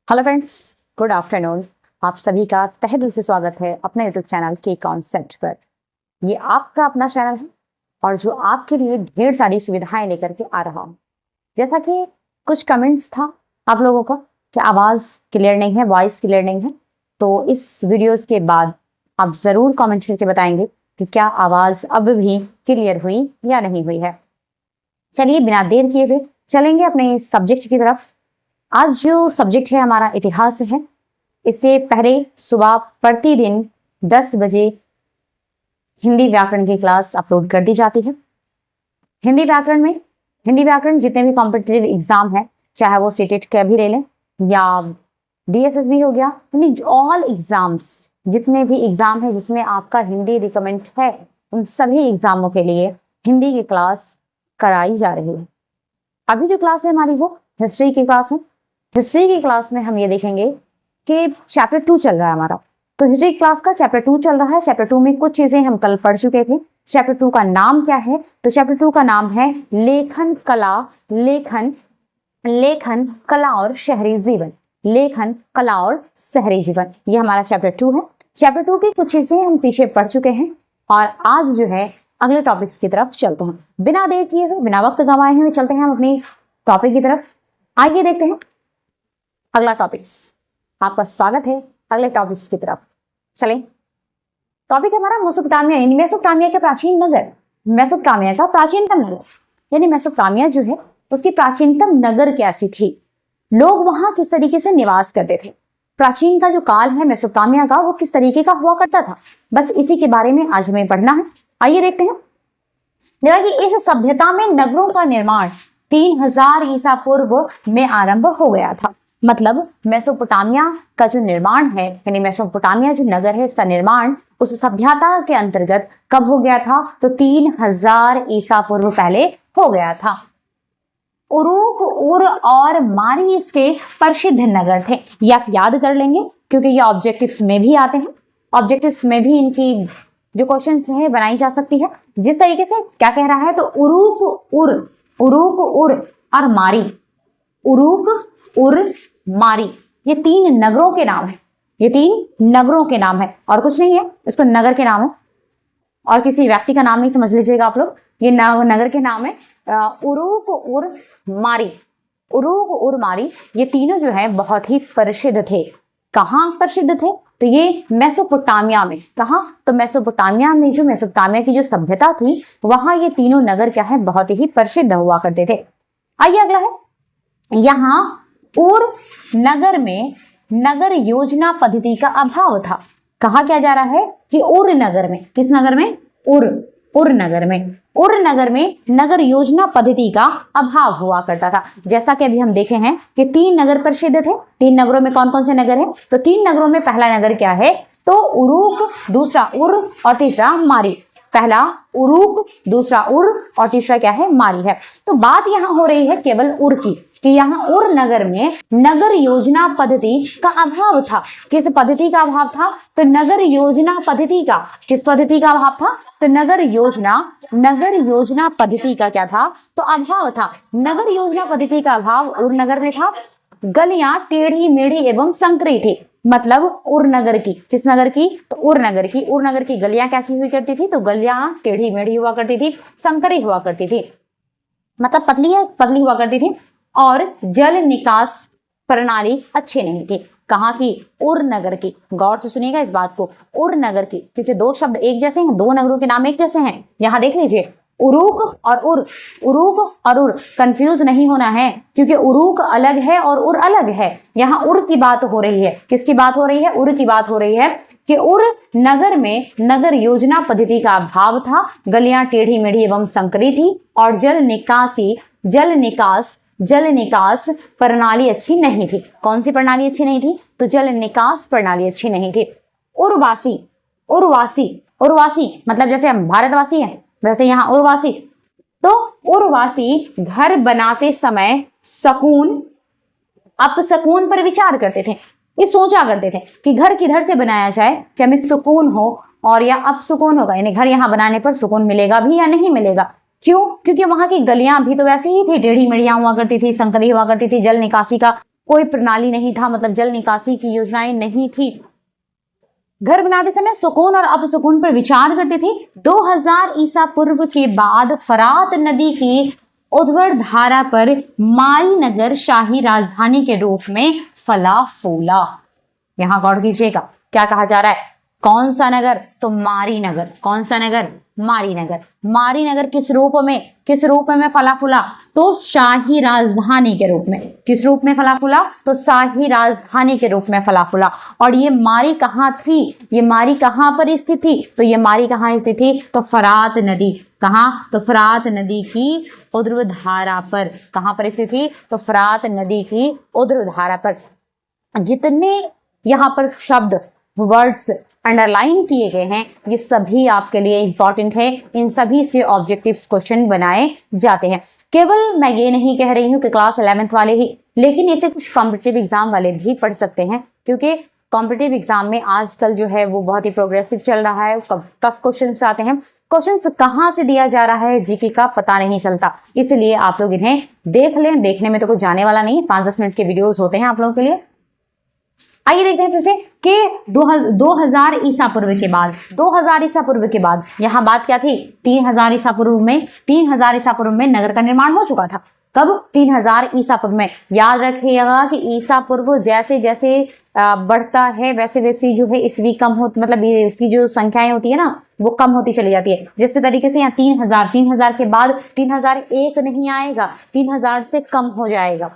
Hello friends, good afternoon. आप सभी का तहे दिल से स्वागत है अपने यूट्यूब चैनल के कॉन्सेप्ट पर। ये आपका अपना चैनल है और जो आपके लिए ढेर सारी सुविधाएं लेकर के आ रहा हूँ। जैसा कि कुछ कमेंट्स था आप लोगों का कि आवाज़ क्लियर नहीं है, वॉइस क्लियर नहीं है, तो इस वीडियोस के बाद आप ज़रूर कमेंट करके बताएंगे कि क्या आवाज़ अब भी क्लियर हुई या नहीं हुई है। चलिए बिना देर किए हुए चलेंगे अपने सब्जेक्ट की तरफ। आज जो सब्जेक्ट है हमारा इतिहास है। इससे पहले सुबह प्रतिदिन 10 बजे हिंदी व्याकरण की क्लास अपलोड कर दी जाती है। हिंदी व्याकरण जितने भी कॉम्पिटिटिव एग्जाम है, चाहे वो सीटेट का भी ले लें या DSSB हो गया, यानी ऑल एग्जाम्स, जितने भी एग्जाम है जिसमें आपका हिंदी रिकमेंड है, उन सभी एग्जामों के लिए हिंदी की क्लास कराई जा रही है। अभी जो क्लास है हमारी वो हिस्ट्री की क्लास है। हिस्ट्री की क्लास में हम ये देखेंगे कि चैप्टर 2 चल रहा है हमारा। तो हिस्ट्री क्लास का चैप्टर 2 चल रहा है। चैप्टर 2 में कुछ चीजें हम कल पढ़ चुके थे। चैप्टर 2 का नाम क्या है? तो चैप्टर 2 का नाम है लेखन कला और शहरी जीवन। लेखन कला और शहरी जीवन, ये हमारा चैप्टर 2 है। चैप्टर 2 की कुछ चीजें हम पीछे पढ़ चुके हैं और आज जो है अगले टॉपिक्स की तरफ चलते हैं। बिना देर किए हुए, बिना वक्त गंवाए हुए चलते हैं हम अपनी टॉपिक की तरफ। आइए देखते हैं अगला टॉपिक्स। आपका स्वागत है अगले टॉपिक्स की तरफ। चलें, टॉपिक है हमारा मेसोपोटामिया, यानी मेसोपोटामिया के प्राचीन नगर। मेसोपोटामिया का प्राचीनतम नगर, यानी मेसोपोटामिया जो है उसकी प्राचीनतम नगर कैसी थी, लोग वहां किस तरीके से निवास करते थे, प्राचीन का जो काल है मेसोपोटामिया का वो किस तरीके का हुआ करता था, बस इसी के बारे में आज हमें पढ़ना है। आइए देखते हैं। जैसा कि इस सभ्यता में नगरों का निर्माण 3000 ईसा पूर्व में आरंभ हो गया था। मतलब मेसोपोटामिया का जो निर्माण है, यानी मेसोपोटामिया जो नगर है, इसका निर्माण उस सभ्यता के अंतर्गत कब हो गया था? तो 3000 ईसा पूर्व पहले हो गया था। उरूक, उर और मारी इसके प्रसिद्ध नगर थे। ये आप याद कर लेंगे क्योंकि ये ऑब्जेक्टिव्स में भी आते हैं। ऑब्जेक्टिव्स में भी इनकी जो क्वेश्चंस है बनाई जा सकती है। जिस तरीके से क्या कह रहा है, तो उरूक, उर और मारी, उरूक, उर, मारी, ये 3 नगरों के नाम है। ये 3 नगरों के नाम है और कुछ नहीं है, इसको नगर के नाम है और किसी व्यक्ति का नाम नहीं समझ लीजिएगा आप लोग। ये नगर के नाम है उरूक, उर, मारी। उरूक, उर, मारी, ये तीनों जो है बहुत ही प्रसिद्ध थे। कहाँ प्रसिद्ध थे? तो ये मेसोपोटामिया में। कहाँ? तो मेसोपोटामिया में, जो मेसोपोटामिया की जो सभ्यता थी वहां ये तीनों नगर क्या है, बहुत ही प्रसिद्ध हुआ करते थे। आइए अगला है, यहाँ उर नगर में नगर योजना पद्धति का अभाव था। कहा क्या जा रहा है कि उर नगर में, किस नगर में? उर नगर में नगर योजना पद्धति का अभाव हुआ करता था। जैसा कि अभी हम देखे हैं कि 3 नगर प्रसिद्ध थे। 3 नगरों में कौन कौन से नगर है? तो 3 नगरों में पहला नगर क्या है? तो उरूक, दूसरा उर और तीसरा मारी। पहला उरूक, दूसरा उर और तीसरा क्या है? मारी है। तो बात यहाँ हो रही है केवल उर की, कि यहाँ उर नगर में नगर योजना पद्धति का अभाव था। किस पद्धति का अभाव था? तो नगर योजना पद्धति का। किस पद्धति का अभाव था? तो नगर योजना पद्धति का क्या था? तो अभाव था। नगर योजना पद्धति का अभाव उर नगर में था। गलियां टेढ़ी मेढ़ी एवं संकरी थी। मतलब उर नगर की, किस नगर की? तो उर नगर की गलियां कैसी हुई करती थी? तो गलियां टेढ़ी मेढ़ी हुआ करती थी, संकरी हुआ करती थी, मतलब पतली हुआ करती थी और जल निकास प्रणाली अच्छी नहीं थी। कहाँ की? उर नगर की। गौर से सुनिएगा इस बात को, उर नगर की, क्योंकि 2 शब्द एक जैसे हैं, 2 नगरों के नाम एक जैसे हैं। यहाँ देख लीजिए, उरूक और उर कंफ्यूज नहीं होना है, क्योंकि उरूक अलग है और उर अलग है। यहाँ उर की बात हो रही है। किसकी बात हो रही है? उर की बात हो रही है कि उर नगर में नगर योजना पद्धति का अभाव था, गलियां टेढ़ी मेढ़ी एवं संकरी थी और जल निकास प्रणाली अच्छी नहीं थी। कौन सी प्रणाली अच्छी नहीं थी? तो जल निकास प्रणाली अच्छी नहीं थी। उर्वासी मतलब जैसे हम भारतवासी हैं, वैसे यहाँ उर्वासी। तो उर्वासी घर बनाते समय अपसकून पर विचार करते थे। ये सोचा करते थे कि घर किधर से बनाया जाए कि हमें सुकून हो और या अपसुकून होगा, यानी घर यहाँ बनाने पर सुकून मिलेगा भी या नहीं मिलेगा। क्यों? क्योंकि वहां की गलियां भी तो वैसे ही थी, टेढ़ी मेढ़ियां हुआ करती थी, संकरी हुआ करती थी, जल निकासी का कोई प्रणाली नहीं था, मतलब जल निकासी की योजनाएं नहीं थी। घर बनाते समय सुकून और अपसुकून पर विचार करते थे। 2000 ईसा पूर्व के बाद फरात नदी की उद्भव धारा पर माई नगर शाही राजधानी के रूप में फला फूला। यहां गौर कीजिएगा, क्या कहा जा रहा है, कौन सा नगर, तो मारी नगर। कौन सा नगर, मारी नगर। मारी नगर किस रूप में फला फूला, तो शाही राजधानी के रूप में। किस रूप में फला फूला, तो शाही राजधानी के रूप में फला फूला। और ये मारी कहाँ थी, ये मारी कहाँ पर स्थित थी, तो ये मारी कहाँ स्थित थी, तो फरात नदी। कहाँ, तो फरात नदी की उद्भव धारा पर। कहाँ पर स्थित थी, तो फरात नदी की उद्भव धारा पर। जितने यहाँ पर शब्द, वर्ड्स अंडरलाइन किए गए हैं, ये सभी आपके लिए इंपॉर्टेंट है। इन सभी से ऑब्जेक्टिव्स क्वेश्चन बनाए जाते हैं। केवल मैं ये नहीं कह रही हूँ कि क्लास 11th वाले ही, लेकिन इसे कुछ कॉम्पिटिटिव एग्जाम वाले भी पढ़ सकते हैं, क्योंकि कॉम्पिटिटिव एग्जाम में आजकल जो है वो बहुत ही प्रोग्रेसिव चल रहा है। टफ क्वेश्चंस आते हैं, क्वेश्चंस कहाँ से दिया जा रहा है जीके का पता नहीं चलता, इसलिए आप लोग इन्हें देख लें। देखने में तो कुछ जाने वाला नहीं है, 5-10 मिनट के वीडियोस होते हैं आप लोगों के लिए। आइए देखते हैं फिर से कि 2000 ईसा पूर्व के बाद, 2000 ईसा पूर्व के बाद यहाँ बात क्या थी, 3000 ईसा पूर्व में, 3000 ईसा पूर्व में नगर का निर्माण हो चुका था। कब, 3000 ईसा पूर्व में। याद रखिएगा कि ईसा पूर्व जैसे जैसे बढ़ता है वैसे वैसे जो है ईस्वी कम हो, मतलब इसकी जो संख्याएं होती है ना वो कम होती चली जाती है। जिस तरीके से यहाँ 3000 के बाद 3001 नहीं आएगा, 3000 से कम हो जाएगा,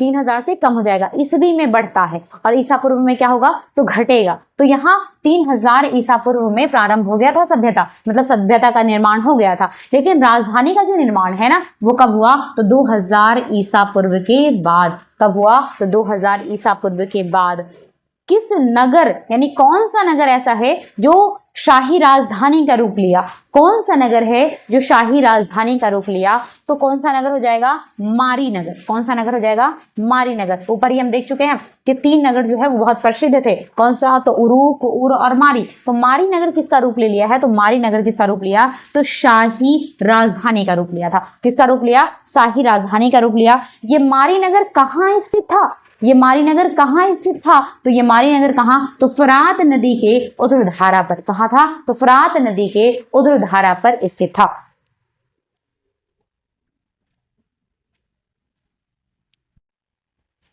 3000 से कम हो जाएगा। ईस्वी में बढ़ता है और ईसा पूर्व में क्या होगा, तो घटेगा। तो यहाँ 3000 ईसा पूर्व में प्रारंभ हो गया था सभ्यता, मतलब सभ्यता का निर्माण हो गया था। लेकिन राजधानी का जो निर्माण है ना वो कब हुआ, तो 2000 ईसा पूर्व के बाद। कब हुआ, तो 2000 ईसा पूर्व के बाद। किस नगर, यानी कौन सा नगर ऐसा है जो शाही राजधानी का रूप लिया, कौन सा नगर है जो शाही राजधानी का रूप लिया, तो कौन सा नगर हो जाएगा, मारी नगर। कौन सा नगर हो जाएगा, मारी नगर। ऊपर ही हम देख चुके हैं कि 3 नगर जो है वो बहुत प्रसिद्ध थे। कौन सा, तो उरूक, उर और मारी। तो मारी नगर किसका रूप ले लिया है, तो मारी नगर किसका रूप लिया, तो शाही राजधानी का रूप लिया था। किसका रूप लिया, शाही राजधानी का रूप लिया। ये मारी नगर कहाँ स्थित था, ये मारी नगर कहाँ स्थित था, तो ये मारी नगर कहाँ, तो फरात नदी के उद्भव धारा पर। कहाँ था, तो फरात नदी के उद्भव धारा पर स्थित था।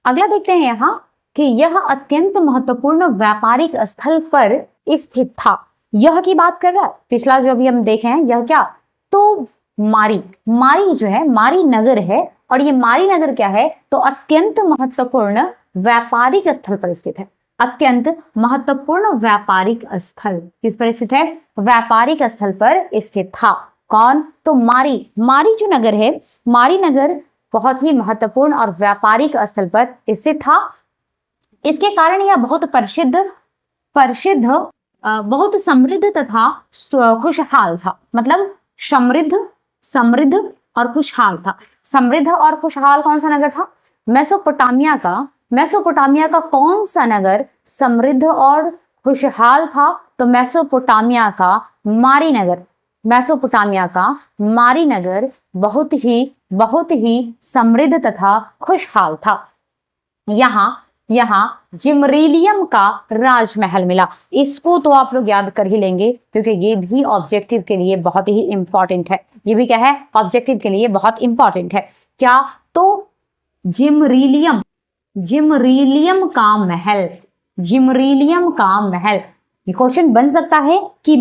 अगला देखते हैं यहाँ कि यह अत्यंत महत्वपूर्ण व्यापारिक स्थल पर स्थित था। यह की बात कर रहा है, पिछला जो अभी हम देखे हैं यह क्या, तो मारी जो है, मारी नगर है। और ये मारी नगर क्या है, तो अत्यंत महत्वपूर्ण व्यापारिक स्थल पर स्थित है। अत्यंत महत्वपूर्ण व्यापारिक स्थल किस पर स्थित है, व्यापारिक स्थल पर स्थित था। कौन, तो मारी जो नगर है, मारी नगर बहुत ही महत्वपूर्ण और व्यापारिक स्थल पर स्थित था। इसके कारण यह बहुत प्रसिद्ध बहुत समृद्ध तथा खुशहाल था। मतलब समृद्ध और खुशहाल था। समृद्ध और खुशहाल कौन सा नगर था, मेसोपोटामिया का कौन सा नगर समृद्ध और खुशहाल था, तो मेसोपोटामिया का मारी नगर। मेसोपोटामिया का मारी नगर बहुत ही समृद्ध तथा खुशहाल था। यहाँ जिमरीलियम का राजमहल मिला। इसको तो आप लोग याद कर ही लेंगे, क्योंकि ये भी ऑब्जेक्टिव के लिए बहुत ही इंपॉर्टेंट है। ये भी क्या है, ऑब्जेक्टिव के लिए बहुत इंपॉर्टेंट है। क्या, तो जिमरीलियम का महल। ये क्वेश्चन बन सकता है कि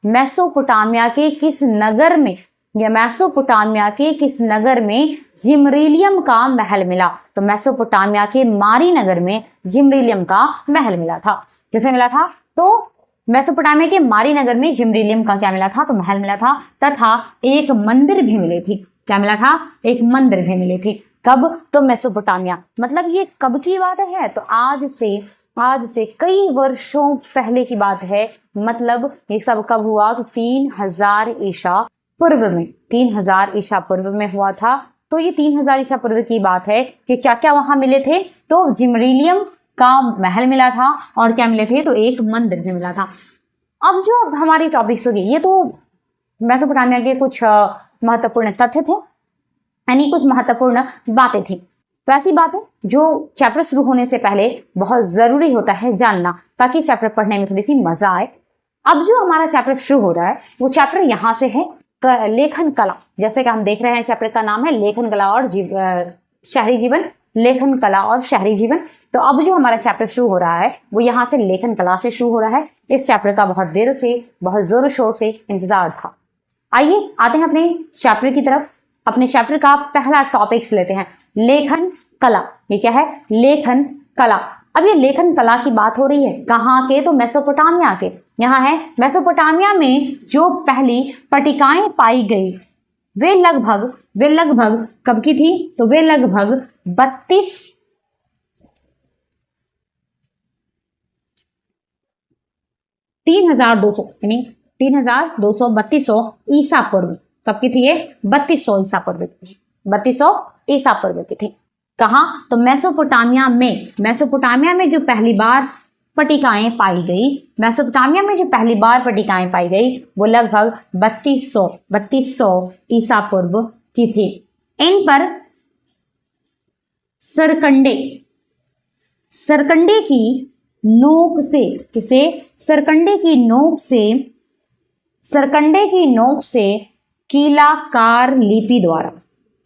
मेसोपोटामिया के किस नगर में, या मेसोपोटामिया के किस नगर में जिमरीलियम का महल मिला, तो मेसोपोटामिया के मारी नगर में जिमरीलियम का महल मिला था। किसमें मिला था, तो मेसोपोटामिया के मारी नगर में जिमरीलियम का क्या मिला था, तो महल मिला था। तथा एक मंदिर भी मिली थी। क्या मिला था, एक मंदिर भी मिली थी। कब, तो मेसोपोटामिया। मतलब ये कब की बात है, तो आज से कई वर्षों पहले की बात है। मतलब ये सब कब हुआ, तो 3000 ईसा पूर्व में, 3000 ईसा पूर्व में हुआ था। तो ये 3000 ईसा पूर्व की बात है कि क्या क्या वहां मिले थे, तो जिमरीलियम का महल मिला था और क्या मिले थे, तो एक मंदिर भी मिला था। अब जो हमारी टॉपिक्स होगी, ये तो मेसोपोटामिया के कुछ महत्वपूर्ण तथ्य थे, यानी कुछ महत्वपूर्ण बातें थी। तो ऐसी बात है जो चैप्टर शुरू होने से पहले बहुत जरूरी होता है जानना, ताकि चैप्टर पढ़ने में थोड़ी सी मजा आए। अब जो हमारा चैप्टर शुरू हो रहा है वो चैप्टर यहाँ से है लेखन कला। जैसे कि हम देख रहे हैं चैप्टर का नाम है लेखन कला और शहरी जीवन, लेखन कला और शहरी जीवन। तो अब जो हमारा चैप्टर शुरू हो रहा है वो यहाँ से लेखन कला से शुरू हो रहा है। इस चैप्टर का बहुत देर से, बहुत जोर शोर से इंतजार था। आइए आते हैं अपने चैप्टर की तरफ। अपने चैप्टर का पहला टॉपिक्स लेते हैं, लेखन कला। ये क्या है? लेखन कला। अब ये लेखन कला की बात हो रही है कहाँ के? तो मेसोपोटामिया के। यहाँ है मेसोपोटामिया में जो पहली पट्टिकाएं पाई गई वे लगभग कब की थी? तो वे लगभग 3200 यानी 3200 ईसा पूर्व। कब की थी ये? 3200 ईसा पूर्व की, 3200 ईसा पूर्व की थी। कहाँ? तो मेसोपोटामिया में जो पहली बार पट्टिकाएं पाई गई, मेसोपोटामिया में जो पहली बार पट्टिकाएं पाई गई वो लगभग 3200 ईसा पूर्व की थी। इन पर सरकंडे की नोक से, किसे? सरकंडे की नोक से कीलाकार लिपि द्वारा,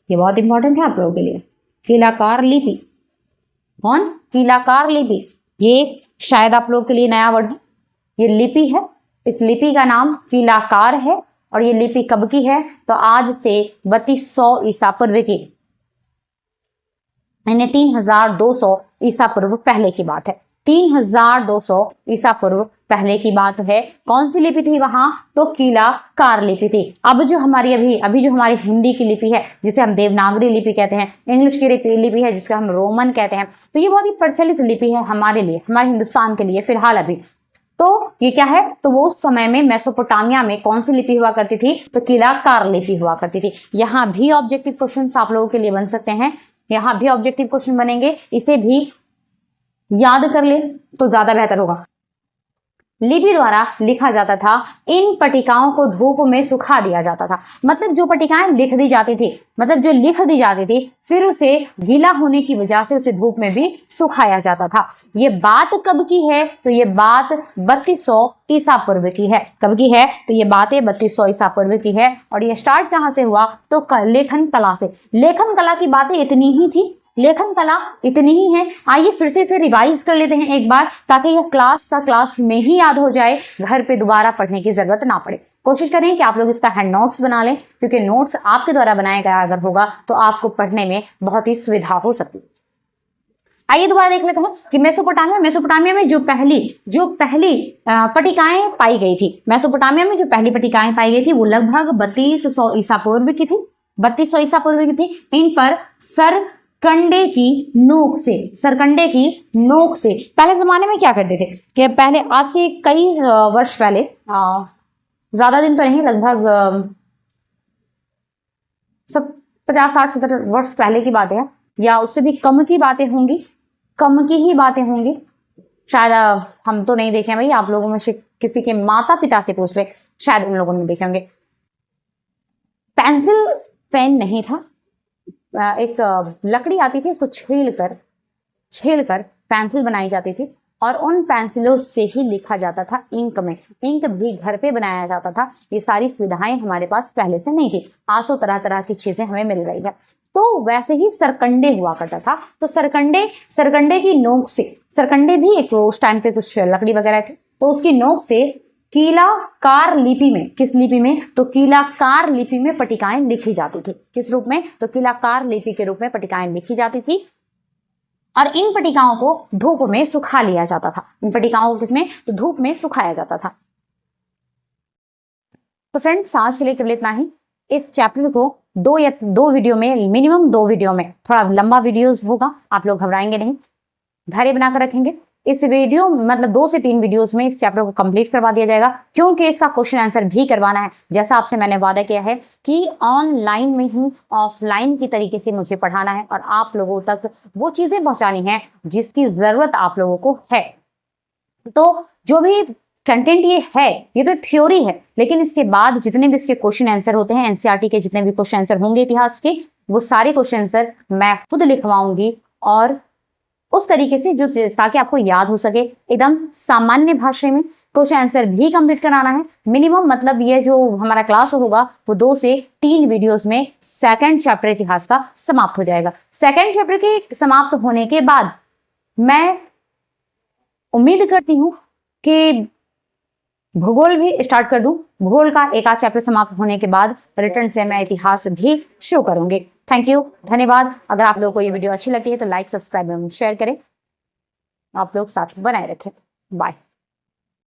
ये बहुत इंपॉर्टेंट है आप लोगों के लिए, कीलाकार लिपि। कौन? कीलाकार लिपि। ये शायद आप लोगों के लिए नया वर्ड है। ये लिपि है, इस लिपि का नाम कीलाकार है। और ये लिपि कब की है? तो आज से 3200 ईसा पूर्व की, यानी 3200 ईसा पूर्व पहले की बात है। 3200 ईसा पूर्व पहले की बात है। कौन सी लिपि थी वहां? तो कीलाकार लिपि थी। अब जो हमारी अभी जो हमारी हिंदी की लिपि है जिसे हम देवनागरी लिपि कहते हैं, इंग्लिश की लिपि है जिसको हम रोमन कहते हैं, तो ये बहुत ही प्रचलित लिपि है हमारे लिए, हमारे हिंदुस्तान के लिए फिलहाल अभी। तो ये क्या है? तो वो उस समय में मेसोपोटामिया में कौन सी लिपि हुआ करती थी? तो कीलाकार लिपि हुआ करती थी। यहाँ भी ऑब्जेक्टिव क्वेश्चन आप लोगों के लिए बन सकते हैं, यहाँ भी ऑब्जेक्टिव क्वेश्चन बनेंगे, इसे भी याद कर ले तो ज्यादा बेहतर होगा। लिपि द्वारा लिखा जाता था, इन पट्टिकाओं को धूप में सुखा दिया जाता था। मतलब जो पट्टिकाएं लिख दी जाती थी, फिर उसे गीला होने की वजह से उसे धूप में भी सुखाया जाता था। ये बात कब की है? तो ये बात 3200 ईसा पूर्व की है। कब की है? तो ये बातें 3200 ईसा पूर्व की है। और ये स्टार्ट कहाँ से हुआ? तो लेखन कला से। लेखन कला की बातें इतनी ही थी, लेखन कला इतनी ही है। आइए फिर से इसे रिवाइज कर लेते हैं एक बार, ताकि यह क्लास में ही याद हो जाए, घर पे दोबारा पढ़ने की जरूरत ना पड़े। कोशिश करें कि आप लोग इसका हैंड नोट्स बना लें, क्योंकि नोट्स आपके द्वारा बनाया गया अगर होगा तो आपको पढ़ने में बहुत ही सुविधा हो सकती है। आइए दोबारा देख लेते हैं कि मेसोपोटामिया में जो पहली पट्टिकाएं पाई गई थी, मेसोपोटामिया में जो पहली पट्टिकाएं पाई गई थी वो लगभग 3200 ईसा पूर्व की थी, 3200 ईसा पूर्व की थी। इन पर सरकंडे की नोक से पहले जमाने में क्या करते थे कि पहले आज से कई वर्ष पहले, ज्यादा दिन तो नहीं, लगभग सब 50 60 70 वर्ष पहले की बातें हैं, या उससे भी कम की ही बातें होंगी शायद। हम तो नहीं देखे भाई, आप लोगों में से किसी के माता पिता से पूछ ले, शायद उन लोगों ने देखे होंगे। पेंसिल पेन नहीं था, एक लकड़ी आती थी, उसको छील कर पेंसिल बनाई जाती थी, और उन पेंसिलों से ही लिखा जाता था इंक में। इंक भी घर पे बनाया जाता था। ये सारी सुविधाएं हमारे पास पहले से नहीं थी। आज तो तरह तरह की चीजें हमें मिल रही है। तो वैसे ही सरकंडे हुआ करता था। तो सरकंडे की नोक से, सरकंडे भी एक उस टाइम पे कुछ लकड़ी वगैरह थी, तो उसकी नोक से कीलाकार लिपि में, किस लिपि में? तो कीलाकार लिपि में पट्टिकाएं लिखी जाती थी। किस रूप में? तो कीलाकार लिपि के रूप में पट्टिकाएं लिखी जाती थी, और इन पट्टिकाओं को धूप में सुखा लिया जाता था। इन पट्टिकाओं को किसमें? तो धूप में सुखाया जाता था। तो फ्रेंड्स आज के लिए केवल इतना ही। इस चैप्टर को दो वीडियो में, मिनिमम 2 वीडियो में, थोड़ा लंबा वीडियोस होगा, आप लोग घबराएंगे नहीं, धैर्य बनाकर रखेंगे। इस वीडियो मतलब 2 से 3 वीडियोस में इस चैप्टर को कंप्लीट करवा दिया जाएगा, क्योंकि इसका क्वेश्चन आंसर भी करवाना है। जैसा आपसे मैंने वादा किया है कि ऑनलाइन में ही ऑफलाइन की तरीके से मुझे पढ़ाना है, और आप लोगों तक वो चीजें पहुंचानी है जिसकी जरूरत आप लोगों को है। तो जो भी कंटेंट ये है, ये तो थ्योरी है, लेकिन इसके बाद जितने भी इसके क्वेश्चन आंसर होते हैं, एनसीईआरटी के जितने भी क्वेश्चन आंसर होंगे इतिहास के, वो सारे क्वेश्चन आंसर मैं खुद लिखवाऊंगी और उस तरीके से जो ताकि आपको याद हो सके, एकदम सामान्य भाषा में क्वेश्चन आंसर भी कंप्लीट कराना है मिनिमम। मतलब ये जो हमारा क्लास होगा वो 2 से 3 वीडियोस में सेकंड चैप्टर इतिहास का समाप्त हो जाएगा। सेकंड चैप्टर के समाप्त होने के बाद मैं उम्मीद करती हूँ कि भूगोल भी स्टार्ट कर दूं। भूगोल का एक आध चैप्टर समाप्त होने के बाद रिटर्न से मैं इतिहास भी शुरू करूंगी। थैंक यू, धन्यवाद। अगर आप लोगों को ये वीडियो अच्छी लगती है तो लाइक, सब्सक्राइब एवं शेयर करें। आप लोग साथ बनाए रखें। बाय।